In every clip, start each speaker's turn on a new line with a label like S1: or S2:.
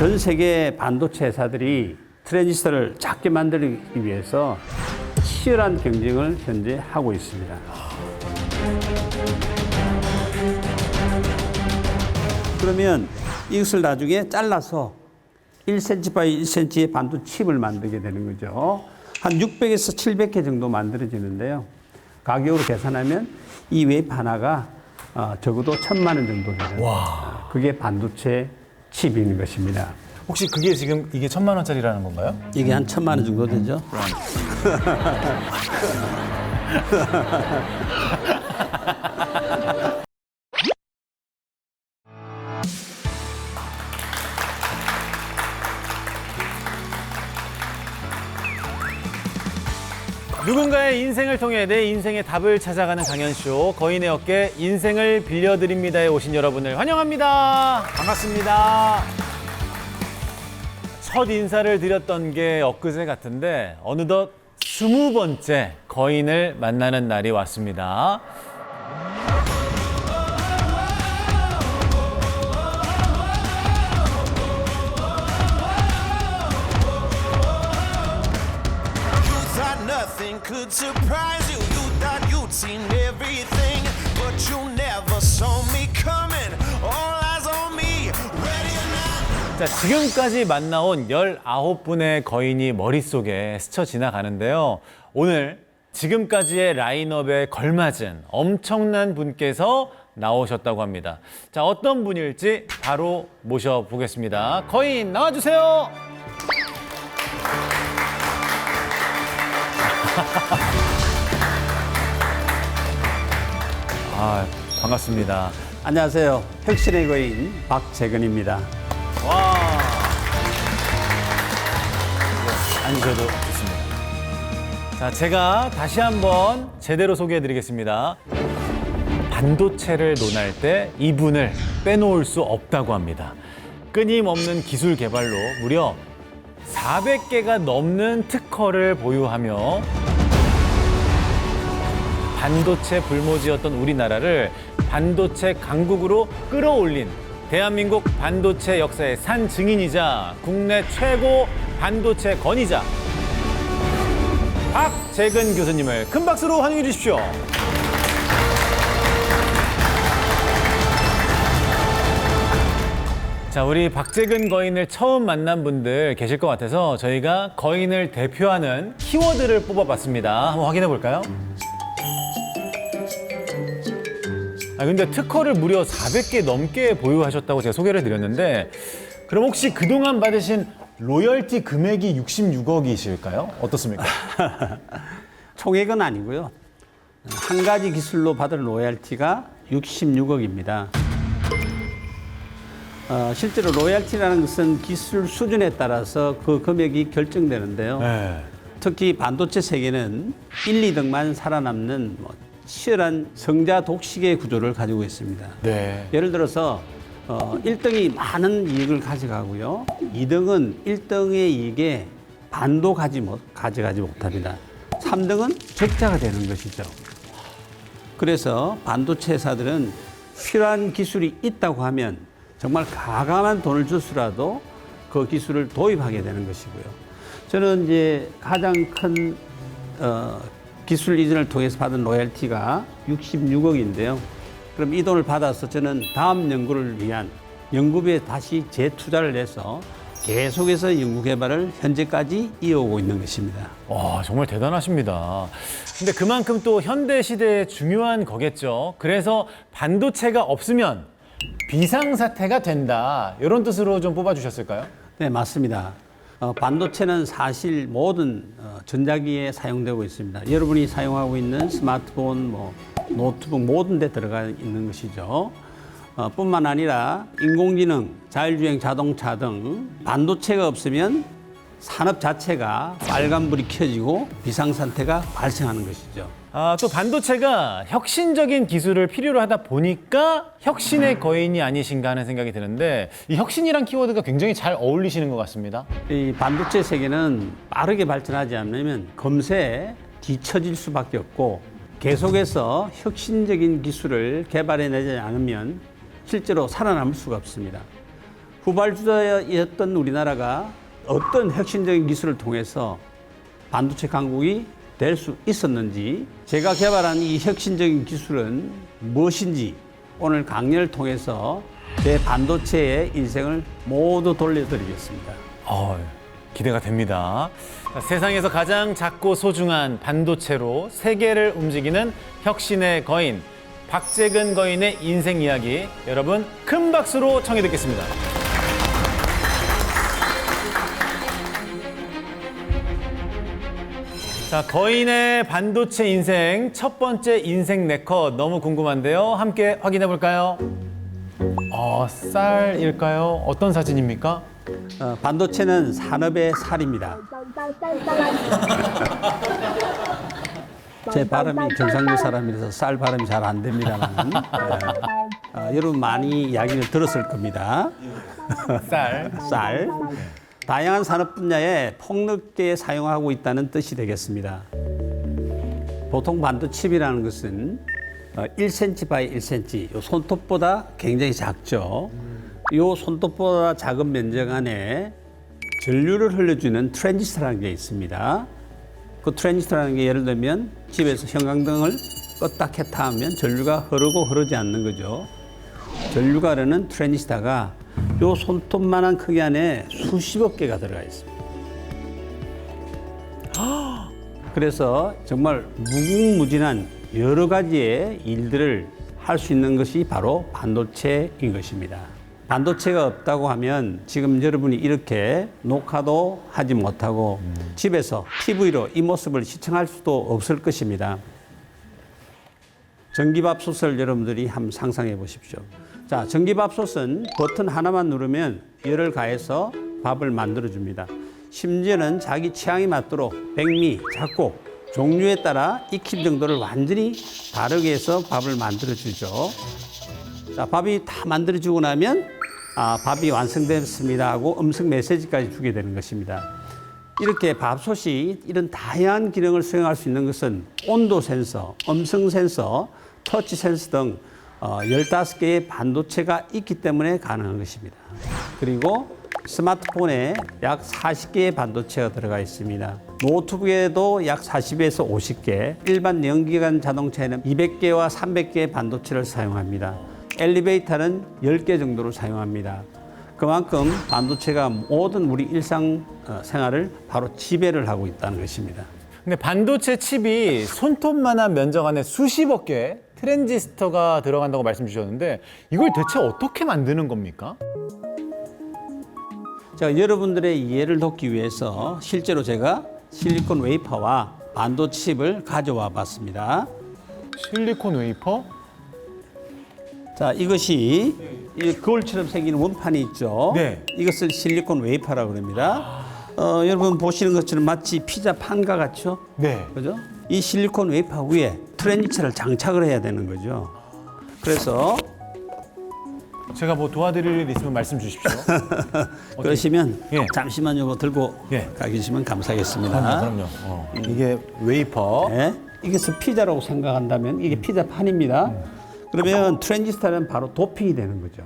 S1: 전 세계 반도체 회사들이 트랜지스터를 작게 만들기 위해서 치열한 경쟁을 현재 하고 있습니다. 그러면 이것을 나중에 잘라서 1cm 바이 1cm의 반도체 칩을 만들게 되는 거죠. 한 600에서 700개 정도 만들어지는데요. 가격으로 계산하면 이 웨이프 하나가 적어도 1,000만 원 정도 되는 그게 반도체 칩인 것입니다.
S2: 혹시 그게 지금 이게 1,000만 원짜리라는 건가요?
S1: 이게 한 1,000만 원 정도 되죠.
S2: 누군가의 인생을 통해 내 인생의 답을 찾아가는 강연쇼 거인의 어깨 인생을 빌려드립니다에 오신 여러분을 환영합니다. 반갑습니다. 첫 인사를 드렸던 게 엊그제 같은데 어느덧 20번째 거인을 만나는 날이 왔습니다.
S3: Nothing could surprise you. You thought you'd seen everything, but you never saw me coming. All eyes on me, ready or not.
S2: 자, 지금까지 만나온 19분의 거인이 머릿속에 스쳐 지나가는데요. 오늘 지금까지의 라인업에 걸맞은 엄청난 분께서 나오셨다고 합니다. 자, 어떤 분일지 바로 모셔보겠습니다. 거인 나와주세요. 반갑습니다.
S1: 안녕하세요. 혁신의 거인 박재근입니다.
S2: 와. 앉으셔도 좋습니다. 자, 제가 다시 한번 제대로 소개해드리겠습니다. 반도체를 논할 때 이분을 빼놓을 수 없다고 합니다. 끊임없는 기술 개발로 무려 400개가 넘는 특허를 보유하며 반도체 불모지였던 우리나라를 반도체 강국으로 끌어올린 대한민국 반도체 역사의 산 증인이자 국내 최고 반도체 권위자 박재근 교수님을 큰 박수로 환영해 주십시오. 자, 우리 박재근 거인을 처음 만난 분들 계실 것 같아서 저희가 거인을 대표하는 키워드를 뽑아봤습니다. 한번 확인해 볼까요? 근데 특허를 무려 400개 넘게 보유하셨다고 제가 소개를 드렸는데 그럼 혹시 그동안 받으신 로열티 금액이 66억이실까요? 어떻습니까?
S1: 총액은 아니고요. 한 가지 기술로 받은 로열티가 66억입니다. 실제로 로열티라는 것은 기술 수준에 따라서 그 금액이 결정되는데요.
S2: 네.
S1: 특히 반도체 세계는 1, 2등만 살아남는 치열한 성자 독식의 구조를 가지고 있습니다.
S2: 네.
S1: 예를 들어서 1등이 많은 이익을 가져가고요. 2등은 1등의 이익에 반도 가져가지 못합니다. 3등은 적자가 되는 것이죠. 그래서 반도체 회사들은 필요한 기술이 있다고 하면 정말 가감한 돈을 주스라도 그 기술을 도입하게 되는 것이고요. 저는 이제 가장 큰 기술 이전을 통해서 받은 로열티가 66억인데요. 그럼 이 돈을 받아서 저는 다음 연구를 위한 연구비에 다시 재투자를 해서 계속해서 연구 개발을 현재까지 이어오고 있는 것입니다.
S2: 와, 정말 대단하십니다. 근데 그만큼 또 현대 시대에 중요한 거겠죠. 그래서 반도체가 없으면 비상사태가 된다. 이런 뜻으로 좀 뽑아주셨을까요?
S1: 네, 맞습니다. 반도체는 사실 모든 전자기에 사용되고 있습니다. 여러분이 사용하고 있는 스마트폰, 노트북 모든 데 들어가 있는 것이죠. 뿐만 아니라 인공지능, 자율주행 자동차 등 반도체가 없으면 산업 자체가 빨간불이 켜지고 비상사태가 발생하는 것이죠.
S2: 또 반도체가 혁신적인 기술을 필요로 하다 보니까 혁신의 거인이 아니신가 하는 생각이 드는데 이 혁신이란 키워드가 굉장히 잘 어울리시는 것 같습니다.
S1: 이 반도체 세계는 빠르게 발전하지 않으면 금세 뒤처질 수밖에 없고 계속해서 혁신적인 기술을 개발해내지 않으면 실제로 살아남을 수가 없습니다. 후발주자였던 우리나라가 어떤 혁신적인 기술을 통해서 반도체 강국이 될 수 있었는지, 제가 개발한 이 혁신적인 기술은 무엇인지 오늘 강연을 통해서 제 반도체의 인생을 모두 돌려드리겠습니다.
S2: 기대가 됩니다. 자, 세상에서 가장 작고 소중한 반도체로 세계를 움직이는 혁신의 거인, 박재근 거인의 인생 이야기, 여러분 큰 박수로 청해 듣겠습니다. 자, 거인의 반도체 인생 첫 번째 인생 네컷 너무 궁금한데요. 함께 확인해 볼까요? 쌀일까요? 어떤 사진입니까?
S1: 반도체는 산업의 살입니다. 제 발음이 경상도 사람이라서 쌀 발음이 잘 안 됩니다만 여러분 많이 이야기를 들었을 겁니다. 쌀. 다양한 산업 분야에 폭넓게 사용하고 있다는 뜻이 되겠습니다. 보통 반도체칩이라는 것은 1cm by 1cm, 요 손톱보다 굉장히 작죠. 요 손톱보다 작은 면적 안에 전류를 흘려주는 트랜지스터라는 게 있습니다. 그 트랜지스터라는 게 예를 들면 집에서 형광등을 껐다 켰다 하면 전류가 흐르고 흐르지 않는 거죠. 전류가 흐르는 트랜지스터가 요 손톱만한 크기 안에 수십억 개가 들어가 있습니다. 그래서 정말 무궁무진한 여러 가지의 일들을 할 수 있는 것이 바로 반도체인 것입니다. 반도체가 없다고 하면 지금 여러분이 이렇게 녹화도 하지 못하고 집에서 TV로 이 모습을 시청할 수도 없을 것입니다. 전기밥솥을 여러분들이 한번 상상해 보십시오. 자, 전기밥솥은 버튼 하나만 누르면 열을 가해서 밥을 만들어줍니다. 심지어는 자기 취향에 맞도록 백미, 작고, 종류에 따라 익힘 정도를 완전히 다르게 해서 밥을 만들어주죠. 자, 밥이 다 만들어지고 나면 밥이 완성됐습니다 하고 음성 메시지까지 주게 되는 것입니다. 이렇게 밥솥이 이런 다양한 기능을 수행할 수 있는 것은 온도 센서, 음성 센서, 터치 센서 등 15개의 반도체가 있기 때문에 가능한 것입니다. 그리고 스마트폰에 약 40개의 반도체가 들어가 있습니다. 노트북에도 약 40에서 50개, 일반 연기관 자동차에는 200개와 300개의 반도체를 사용합니다. 엘리베이터는 10개 정도로 사용합니다. 그만큼 반도체가 모든 우리 일상 생활을 바로 지배를 하고 있다는 것입니다.
S2: 근데 반도체 칩이 손톱만한 면적 안에 수십억 개의 트랜지스터가 들어간다고 말씀 주셨는데 이걸 대체 어떻게 만드는 겁니까?
S1: 자, 여러분들의 이해를 돕기 위해서 실제로 제가 실리콘 웨이퍼와 반도체 칩을 가져와 봤습니다.
S2: 실리콘 웨이퍼?
S1: 자, 이것이 이 거울처럼 생긴 원판이 있죠.
S2: 네.
S1: 이것을 실리콘 웨이퍼라고 합니다. 여러분 보시는 것처럼 마치 피자 판과 같죠?
S2: 네.
S1: 그죠? 이 실리콘 웨이퍼 위에 트랜지스터를 장착을 해야 되는 거죠. 그래서
S2: 제가 뭐 도와드릴 일 있으면 말씀 주십시오.
S1: 그러시면
S2: 예.
S1: 잠시만 요거 들고
S2: 예.
S1: 가주시면 감사하겠습니다.
S2: 그럼요. 이게 웨이퍼.
S1: 네. 이것을 피자라고 생각한다면 이게 피자 판입니다. 그러면 트랜지스터는 바로 도핑이 되는 거죠.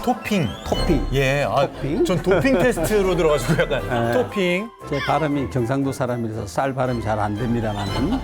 S2: 토핑.
S1: 토핑.
S2: 예.
S1: 토핑.
S2: 전 도핑 테스트로 들어가지고 약간 토핑.
S1: 제 발음이 경상도 사람이라서 쌀 발음이 잘 안 됩니다만은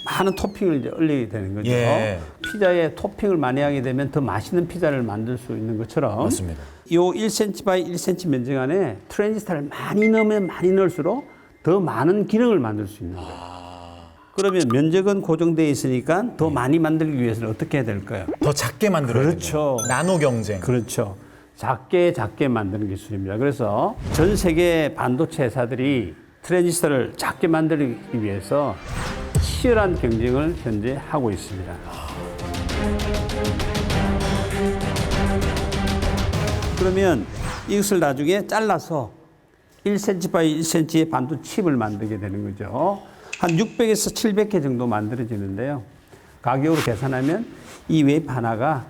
S1: 많은 토핑을 이제 올리게 되는 거죠.
S2: 예.
S1: 피자에 토핑을 많이 하게 되면 더 맛있는 피자를 만들 수 있는 것처럼
S2: 맞습니다.
S1: 요 1cm by 1cm 면적 안에 트랜지스터를 많이 넣으면 많이 넣을수록 더 많은 기능을 만들 수 있는 거예요. 그러면 면적은 고정되어 있으니까 더 많이 만들기 위해서는 어떻게 해야 될까요?
S2: 더 작게 만들어야
S1: 그렇죠.
S2: 되죠. 나노 경쟁.
S1: 그렇죠. 작게 만드는 기술입니다. 그래서 전 세계 반도체 회사들이 트랜지스터를 작게 만들기 위해서 치열한 경쟁을 현재 하고 있습니다. 그러면 이것을 나중에 잘라서 1cm by 1cm의 반도체 칩을 만들게 되는 거죠. 한 600에서 700개 정도 만들어지는데요. 가격으로 계산하면 이 웨이프 하나가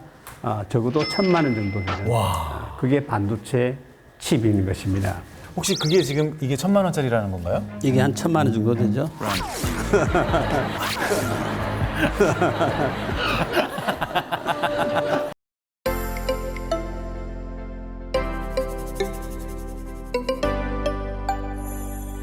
S1: 적어도 1,000만 원 정도 되는
S2: 와.
S1: 그게 반도체 칩인 것입니다.
S2: 혹시 그게 지금 이게 1,000만 원짜리라는 건가요?
S1: 이게 한 1,000만 원 정도 되죠.